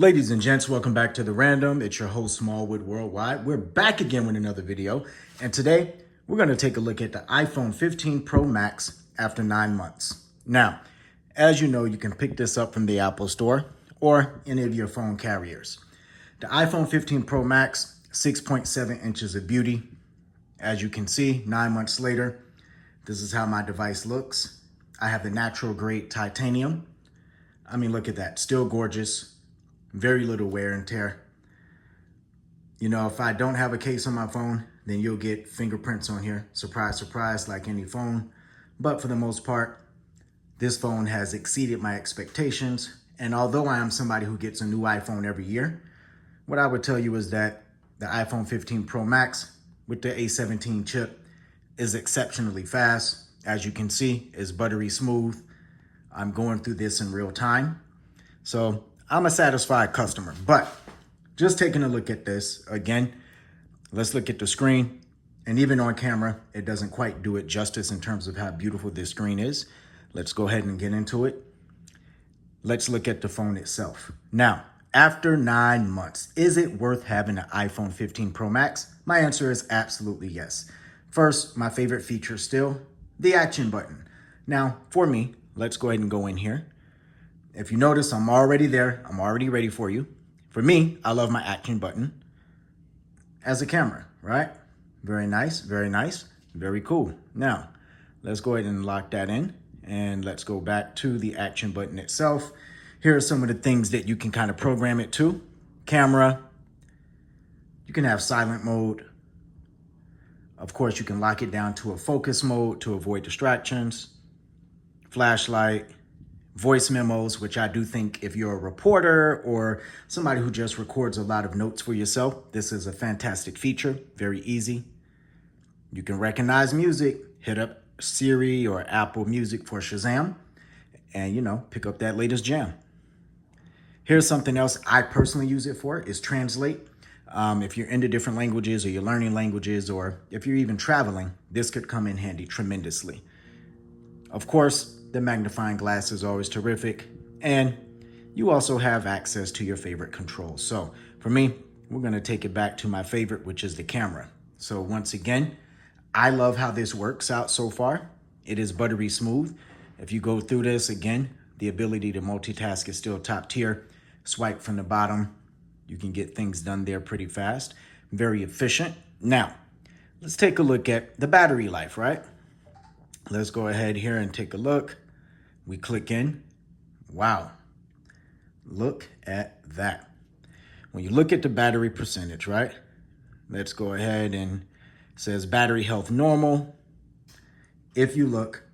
Ladies and gents, welcome back to The Random. It's your host, SmallwoodWorldWide. We're back again with another video. And today, we're going to take a look at the iPhone 15 Pro Max after 9 months. Now, as you know, you can pick this up from the Apple Store or any of your phone carriers. The iPhone 15 Pro Max, 6.7 inches of beauty. As you can see, 9 months later, this is how my device looks. I have the natural grade titanium. I mean, look at that, still gorgeous. Very little wear and tear. You know, if I don't have a case on my phone, then you'll get fingerprints on here. Surprise, surprise, like any phone. But for the most part, this phone has exceeded my expectations. And although I am somebody who gets a new iPhone every year, what I would tell you is that the iPhone 15 Pro Max with the A17 chip is exceptionally fast. As you can see, it's buttery smooth. I'm going through this in real time. So I'm a satisfied customer, but just taking a look at this again, let's look at the screen. And even on camera, it doesn't quite do it justice in terms of how beautiful this screen is. Let's go ahead and get into it. Let's look at the phone itself. Now, after 9 months, is it worth having an iPhone 15 Pro Max? My answer is absolutely yes. First, my favorite feature still, the action button. Now, for me, let's go ahead and go in here. If you notice, I'm already there. I'm already ready for you. For me, I love my action button as a camera, right? Very nice, very cool. Now, let's go ahead and lock that in and let's go back to the action button itself. Here are some of the things that you can kind of program it to. Camera, you can have silent mode. Of course, you can lock it down to a focus mode to avoid distractions. Flashlight. Voice memos, which I do think if you're a reporter or somebody who just records a lot of notes for yourself, this is a fantastic feature, very easy. You can recognize music, hit up Siri or Apple Music for Shazam, and pick up that latest jam. Here's something else I personally use it for, is translate. If you're into different languages or you're learning languages or if you're even traveling, this could come in handy tremendously. Of course, the magnifying glass is always terrific, and you also have access to your favorite controls. So for me, we're gonna take it back to my favorite, which is the camera. So once again, I love how this works out so far. It is buttery smooth. If you go through this again, the ability to multitask is still top tier. Swipe from the bottom, you can get things done there pretty fast, very efficient. Now, let's take a look at the battery life, right? Let's go ahead here and take a look. We click in. Wow. Look at that. When you look at the battery percentage, right? Let's go ahead and it says battery health normal. If you look,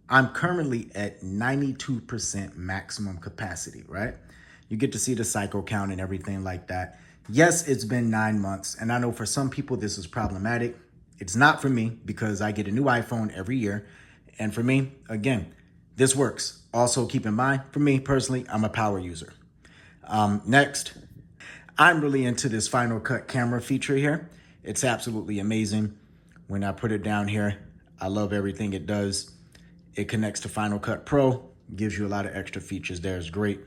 I'm currently at 92% maximum capacity, right? You get to see the cycle count and everything like that. Yes, it's been 9 months, and I know for some people this is problematic. It's not for me because I get a new iPhone every year. And for me, again, this works. Also keep in mind, for me personally, I'm a power user. Next, I'm really into this Final Cut camera feature here. It's absolutely amazing. When I put it down here, I love everything it does. It connects to Final Cut Pro, gives you a lot of extra features there. It's great.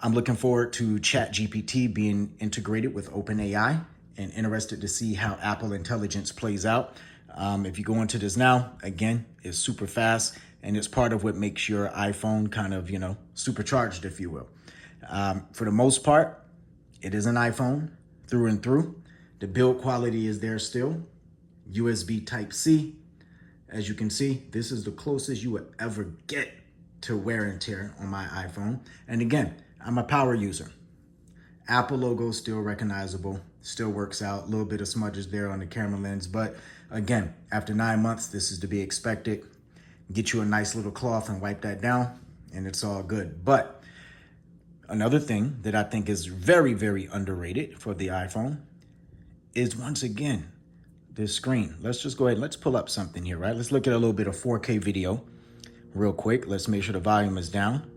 I'm looking forward to ChatGPT being integrated with OpenAI and interested to see how Apple Intelligence plays out. If you go into this now, again, it's super fast and it's part of what makes your iPhone kind of, supercharged, if you will. For the most part, it is an iPhone through and through. The build quality is there still. USB Type-C. As you can see, this is the closest you would ever get to wear and tear on my iPhone. And again, I'm a power user. Apple logo still recognizable, still works out. A little bit of smudges there on the camera lens, but again, after 9 months, this is to be expected. Get you a nice little cloth and wipe that down, and it's all good. But another thing that I think is very, very underrated for the iPhone is, once again, this screen. Let's just go ahead, let's pull up something here, right? Let's look at a little bit of 4K video real quick. Let's make sure the volume is down.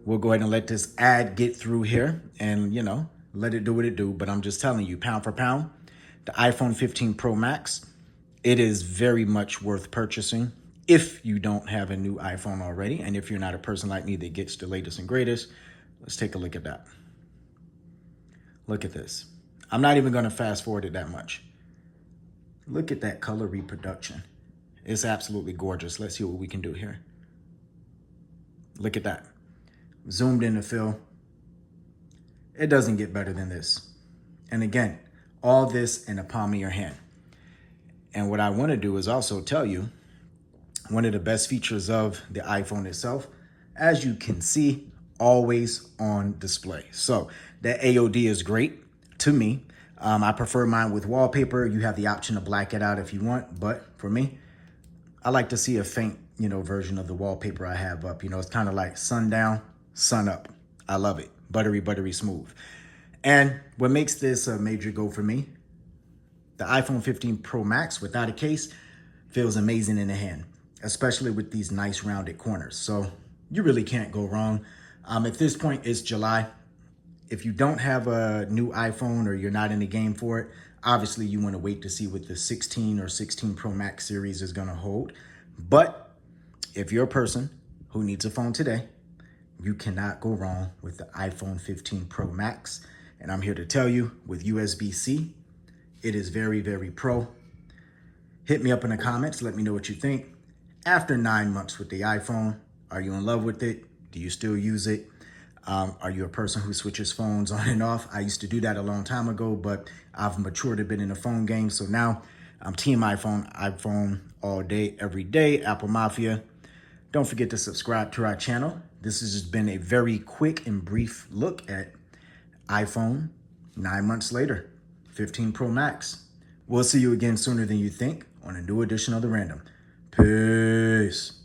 We'll go ahead and let this ad get through here and, let it do what it do. But I'm just telling you, pound for pound, the iPhone 15 Pro Max, it is very much worth purchasing if you don't have a new iPhone already. And if you're not a person like me that gets the latest and greatest, let's take a look at that. Look at this. I'm not even going to fast forward it that much. Look at that color reproduction. It's absolutely gorgeous. Let's see what we can do here. Look at that. Zoomed in to fill. It doesn't get better than this. And again, all this in the palm of your hand. And what I want to do is also tell you one of the best features of the iPhone itself, as you can see, always on display. So that AOD is great to me. I prefer mine with wallpaper. You have the option to black it out if you want, but for me, I like to see a faint, version of the wallpaper I have up. It's kind of like sun down, sun up. I love it. Buttery, buttery smooth. And what makes this a major go for me, the iPhone 15 Pro Max without a case feels amazing in the hand, especially with these nice rounded corners. So you really can't go wrong. At this point, it's July. If you don't have a new iPhone or you're not in the game for it, obviously you want to wait to see what the 16 or 16 Pro Max series is going to hold. But if you're a person who needs a phone today, you cannot go wrong with the iPhone 15 Pro Max. And I'm here to tell you, with USB-C, it is very, very pro. Hit me up in the comments. Let me know what you think. After 9 months with the iPhone, are you in love with it? Do you still use it? Are you a person who switches phones on and off? I used to do that a long time ago, but I've matured a bit in the phone game. So now I'm team iPhone all day, every day, Apple Mafia. Don't forget to subscribe to our channel. This has just been a very quick and brief look at iPhone 9 months later, 15 Pro Max. We'll see you again sooner than you think on a new edition of The Random. Peace.